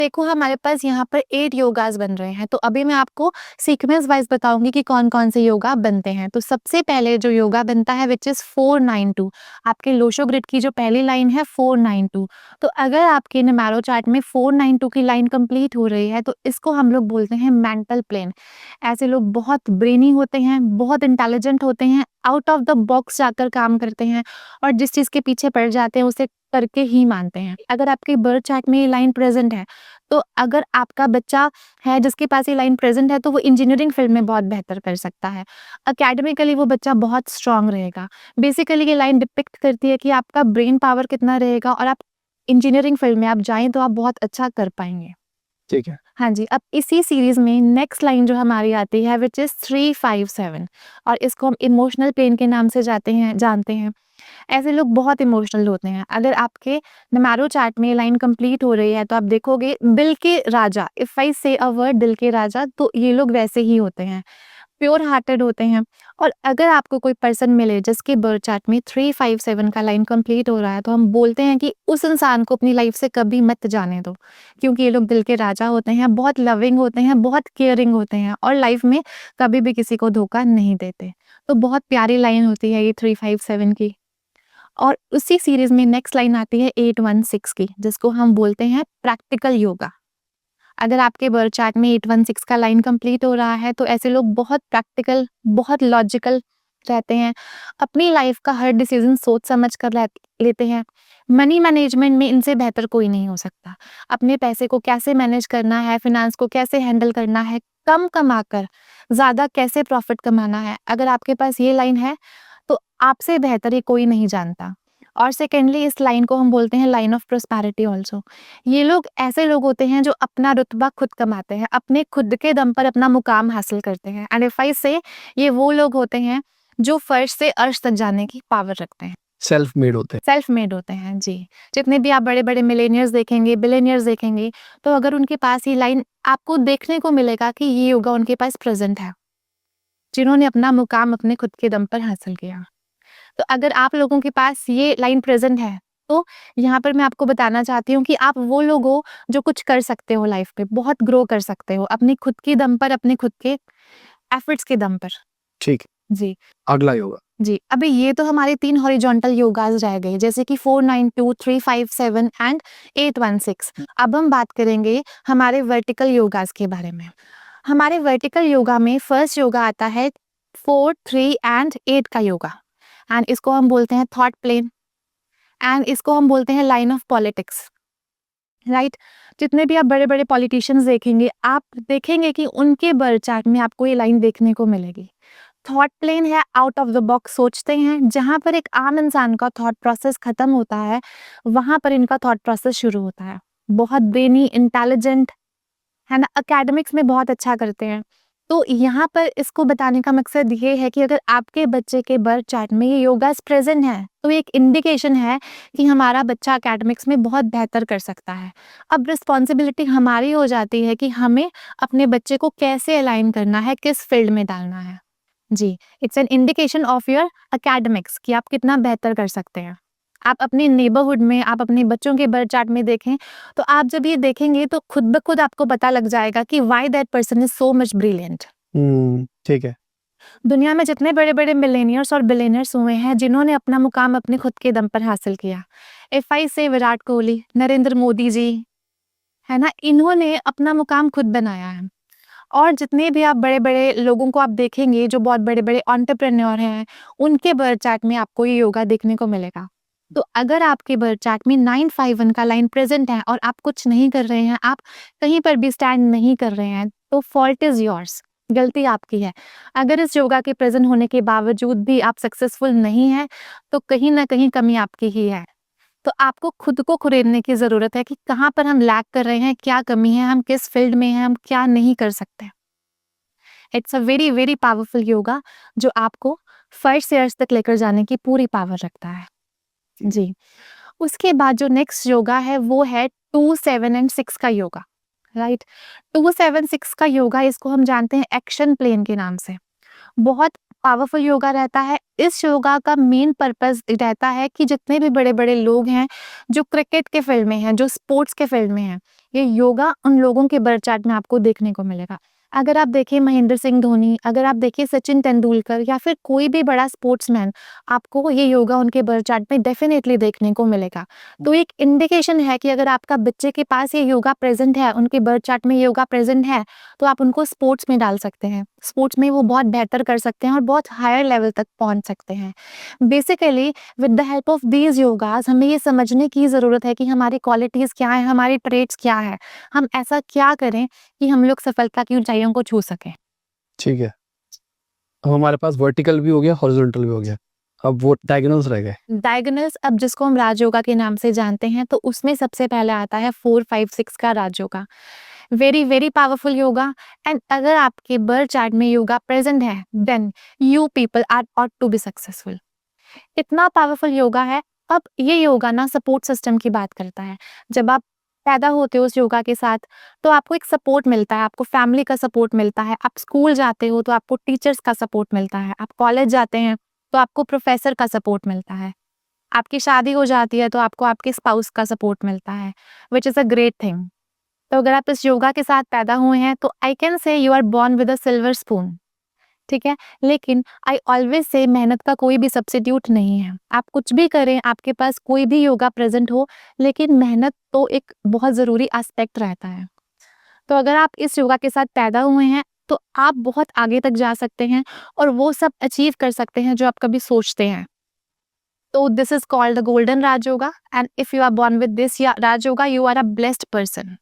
देखो हमारे पास यहाँ पर 8 योगास बन रहे हैं, तो अभी मैं आपको सीक्वेंस वाइज बताऊंगी कि कौन कौन से योगा बनते हैं। तो सबसे पहले जो योगा बनता है विच इज 492। आपके लोशो ग्रिड की जो पहली लाइन है 492। तो अगर आपके नमैरो चार्ट में 492 की लाइन कंप्लीट हो रही है तो इसको हम लोग बोलते हैं मेंटल प्लेन। ऐसे लोग बहुत ब्रेनी होते हैं, बहुत इंटेलिजेंट होते हैं, आउट ऑफ द बॉक्स जाकर काम करते हैं और जिस चीज के पीछे पड़ जाते हैं उसे करके ही मानते हैं। अगर आपके बर्थ चार्ट में ये लाइन प्रेजेंट है, तो अगर आपका बच्चा है जिसके पास ये लाइन प्रेजेंट है तो वो इंजीनियरिंग फील्ड में बहुत बेहतर कर सकता है। एकेडमिकली वो बच्चा बहुत स्ट्रांग रहेगा। बेसिकली ये लाइन डिपिक्ट करती है कि आपका ब्रेन पावर कितना रहेगा और आप इंजीनियरिंग फील्ड में आप जाएं तो आप बहुत अच्छा कर पाएंगे। ठीक है। हाँ जी, अब इसी सीरीज में नेक्स्ट लाइन जो हमारी आती है विच इज 357 और इसको हम इमोशनल प्लेन के नाम से जानते हैं। ऐसे लोग बहुत इमोशनल होते हैं। अगर आपके नमैरो चार्ट में लाइन कंप्लीट हो रही है तो आप देखोगे दिल के राजा, इफ आई से अ वर्ड दिल के राजा, तो ये लोग वैसे ही होते हैं, प्योर हार्टेड होते हैं। और अगर आपको कोई पर्सन मिले जिसके बर्थ चार्ट में 357 का लाइन कंप्लीट हो रहा है तो हम बोलते हैं कि उस इंसान को अपनी लाइफ से कभी मत जाने दो, क्योंकि ये लोग दिल के राजा होते हैं, बहुत लविंग होते हैं, बहुत केयरिंग होते हैं और लाइफ में कभी भी किसी को धोखा नहीं देते। तो बहुत प्यारी लाइन होती है ये 357 की। और उसी सीरीज में नेक्स्ट लाइन आती है 816 की, जिसको हम बोलते हैं प्रैक्टिकल योगा। अगर आपके बर्थ चार्ट में 816 का लाइन कंप्लीट हो रहा है तो ऐसे लोग बहुत प्रैक्टिकल, बहुत लॉजिकल रहते हैं। अपनी लाइफ का हर डिसीजन सोच समझ कर लेते हैं। मनी मैनेजमेंट में इनसे बेहतर कोई नहीं हो सकता। अपने पैसे को कैसे मैनेज करना है, फिनेंस को कैसे हैंडल करना है, कम कमाकर ज्यादा कैसे प्रॉफिट कमाना है, अगर आपके पास ये लाइन है तो आपसे बेहतर ये कोई नहीं जानता। और सेकेंडली इस लाइन को हम बोलते हैं लाइन ऑफ प्रोस्पैरिटी ऑल्सो। ये लोग ऐसे लोग होते हैं जो अपना रुतबा खुद कमाते हैं, अपने खुद के दम पर अपना मुकाम हासिल करते हैं। एंड इफ आई से, ये वो लोग होते हैं जो फर्श से अर्श तक जाने की पावर रखते हैं, सेल्फ मेड होते हैं। सेल्फ मेड होते हैं जी। जितने भी आप बड़े बड़े मिलेनियर्स देखेंगे, बिलियनियर्स देखेंगे, तो अगर उनके पास ये लाइन आपको देखने को मिलेगा कि ये योगा उनके पास प्रेजेंट है, जिन्होंने अपना मुकाम अपने खुद के दम पर हासिल किया। तो अगर आप लोगों के पास ये लाइन प्रेजेंट है तो यहाँ पर मैं आपको बताना चाहती हूँ कि आप वो लोग हो जो कुछ कर सकते हो लाइफ में, बहुत ग्रो कर सकते हो अपनी खुद की दम पर, अपने खुद के एफर्ट्स के दम पर। ठीक। जी अगला योगा। जी, अभी ये तो हमारे 3 हॉरिजॉन्टल योगास रह गए, जैसे कि 492, 357 एंड 816। अब हम बात करेंगे हमारे वर्टिकल योगास के बारे में। हमारे वर्टिकल योगा में फर्स्ट योगा आता है 4, 3 एंड 8 का योगा, एंड इसको हम बोलते हैं थॉट प्लेन, एंड इसको हम बोलते हैं लाइन ऑफ पॉलिटिक्स। राइट, जितने भी आप बड़े बड़े पॉलिटिशियंस देखेंगे, आप देखेंगे कि उनके बर्थ चार्ट में आपको ये लाइन देखने को मिलेगी। थॉट प्लेन है, आउट ऑफ द बॉक्स सोचते हैं। जहां पर एक आम इंसान का थॉट प्रोसेस खत्म होता है वहां पर इनका थॉट प्रोसेस शुरू होता है। बहुत ब्रेनी, इंटेलिजेंट है ना, एकेडमिक्स में बहुत अच्छा करते हैं। तो यहाँ पर इसको बताने का मकसद ये है कि अगर आपके बच्चे के बर्थ चार्ट में ये योगास प्रेजेंट है तो एक इंडिकेशन है कि हमारा बच्चा एकेडमिक्स में बहुत बेहतर कर सकता है। अब रिस्पॉन्सिबिलिटी हमारी हो जाती है कि हमें अपने बच्चे को कैसे अलाइन करना है, किस फील्ड में डालना है। जी, it's an indication of your academics कि आप कितना बेहतर कर सकते हैं। आप अपने नेबरहुड में, आप अपने बच्चों के बर्थ चार्ट में देखें, तो आप जब ये देखेंगे तो खुद ब खुद आपको पता लग जाएगा कि why that person is so much brilliant. ठीक है। दुनिया में जितने बड़े बड़े मिलेनियर्स और बिलियनर्स हुए हैं जिन्होंने अपना मुकाम अपने खुद के दम पर हासिल किया, इफ आई से विराट कोहली, नरेंद्र मोदी जी, है ना, इन्होंने अपना मुकाम खुद बनाया है। और जितने भी आप बड़े बड़े लोगों को आप देखेंगे जो बहुत बड़े बड़े एंटरप्रेन्योर हैं, उनके बर्थ चार्ट में आपको ये योगा देखने को मिलेगा। तो अगर आपके बर्थ चार्ट में 951 का लाइन प्रेजेंट है और आप कुछ नहीं कर रहे हैं, आप कहीं पर भी स्टैंड नहीं कर रहे हैं, तो फॉल्ट इज योर्स, गलती आपकी है। अगर इस योगा के प्रेजेंट होने के बावजूद भी आप सक्सेसफुल नहीं है तो कहीं ना कहीं कमी आपकी ही है। तो आपको खुद को खुरेदने की जरूरत है कि कहाँ पर हम लैग कर रहे हैं, क्या कमी है, हम किस फील्ड में हैं, हम क्या नहीं कर सकते। It's a very very powerful yoga जो आपको फर्स्ट ईयर्स तक लेकर जाने की पूरी पावर रखता है। जी, उसके बाद जो नेक्स्ट योगा है वो है 2, 7 एंड 6 का योगा। राइट, 2, 7, 6 का योगा, इसको हम जानते हैं एक्शन प्लेन के नाम से। बहुत पावरफुल योगा रहता है। इस योगा का मेन पर्पस रहता है कि जितने भी बड़े बड़े लोग हैं जो क्रिकेट के फील्ड में हैं, जो स्पोर्ट्स के फील्ड में हैं, ये योगा उन लोगों के बर्थ चार्ट में आपको देखने को मिलेगा। अगर आप देखिए महेंद्र सिंह धोनी, अगर आप देखिए सचिन तेंदुलकर या फिर कोई भी बड़ा स्पोर्ट्समैन, आपको ये योगा उनके बर्थ चार्ट में डेफिनेटली देखने को मिलेगा। तो एक इंडिकेशन है कि अगर आपका बच्चे के पास ये योगा प्रेजेंट है, उनके बर्थ चार्ट में योगा प्रेजेंट है, तो आप उनको स्पोर्ट्स में डाल सकते हैं। स्पोर्ट्स में वो बहुत बेहतर कर सकते हैं और बहुत हायर लेवल तक पहुंच सकते हैं। Basically with the help of these yogas हमें ये समझने की ज़रूरत है कि हमारी क्वालिटीज़ क्या है, हमारी ट्रेट्स क्या है, हम ऐसा क्या करें कि हम लोग सफलता की ऊंचाइयों को छू सकें। ठीक है। अब हमारे पास वर्टिकल भी हो गया, हॉरिजॉन्टल भी हो गया, अब वो डायगोनल्स रह गए। डायगोनल्स, अब जिसको हम राजयोगा के नाम से जानते हैं, तो उसमें सबसे पहले आता है 4, 5, 6 का rajayoga. Very very powerful yoga. And अगर आपके बर्थ चार्ट में योगा प्रेजेंट है, then you people are ought to be successful. इतना पावरफुल योगा है। अब ये योगा ना सपोर्ट सिस्टम की बात करता है। जब आप पैदा होते हो उस योगा के साथ, तो आपको एक सपोर्ट मिलता है, आपको फैमिली का सपोर्ट मिलता है। आप स्कूल जाते हो तो आपको टीचर्स का सपोर्ट मिलता है। आप कॉलेज जाते हैं तो आपको प्रोफेसर का सपोर्ट मिलता है। आपकी शादी हो जाती है तो आपको आपके स्पाउस का सपोर्ट मिलता है, which is a great thing. तो अगर आप इस योगा के साथ पैदा हुए हैं, तो I can say you are born with a silver spoon. ठीक है? लेकिन आई ऑलवेज़ से मेहनत का कोई भी सब्स्टिट्यूट नहीं है। आप कुछ भी करें, आपके पास कोई भी योगा प्रेज़ेंट हो, लेकिन मेहनत तो एक बहुत ज़रूरी एस्पेक्ट रहता है। तो अगर आप इस योगा के साथ पैदा हुए हैं, तो आप बहुत आगे तक जा सकते हैं और वो सब अचीव कर सकते हैं जो आप कभी सोचते हैं। तो this is called the golden raj yoga, and if you are born with this या raj yoga, you are a blessed person.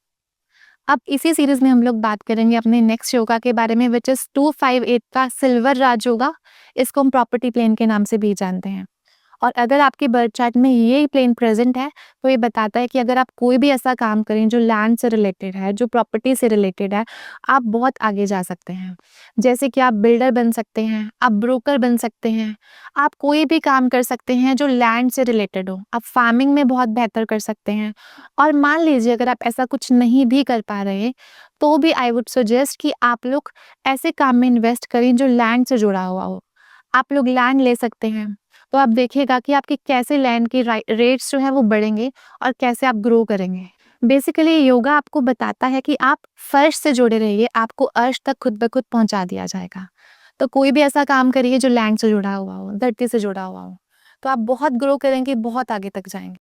अब इसी सीरीज में हम लोग बात करेंगे अपने नेक्स्ट योगा के बारे में, विच इज़ 258 का सिल्वर राज योगा। इसको हम प्रॉपर्टी प्लेन के नाम से भी जानते हैं। और अगर आपके बर्थ चार्ट में ये प्लेन प्रेजेंट है, तो ये बताता है कि अगर आप कोई भी ऐसा काम करें जो लैंड से रिलेटेड है, जो प्रॉपर्टी से रिलेटेड है, आप बहुत आगे जा सकते हैं। जैसे कि आप बिल्डर बन सकते हैं, आप ब्रोकर बन सकते हैं, आप कोई भी काम कर सकते हैं जो लैंड से रिलेटेड हो। आप फार्मिंग में बहुत बेहतर कर सकते हैं। और मान लीजिए अगर आप ऐसा कुछ नहीं भी कर पा रहे, तो भी आई वुड सजेस्ट कि आप लोग ऐसे काम में इन्वेस्ट करें जो लैंड से जुड़ा हुआ हो। आप लोग लैंड ले सकते हैं, तो आप देखिएगा कि आपके कैसे लैंड के रेट्स जो है वो बढ़ेंगे और कैसे आप ग्रो करेंगे। बेसिकली योगा आपको बताता है कि आप फर्श से जुड़े रहिए, आपको अर्श तक खुद ब खुद पहुंचा दिया जाएगा। तो कोई भी ऐसा काम करिए जो लैंड से जुड़ा हुआ हो, धरती से जुड़ा हुआ हो, तो आप बहुत ग्रो करेंगे, बहुत आगे तक जाएंगे।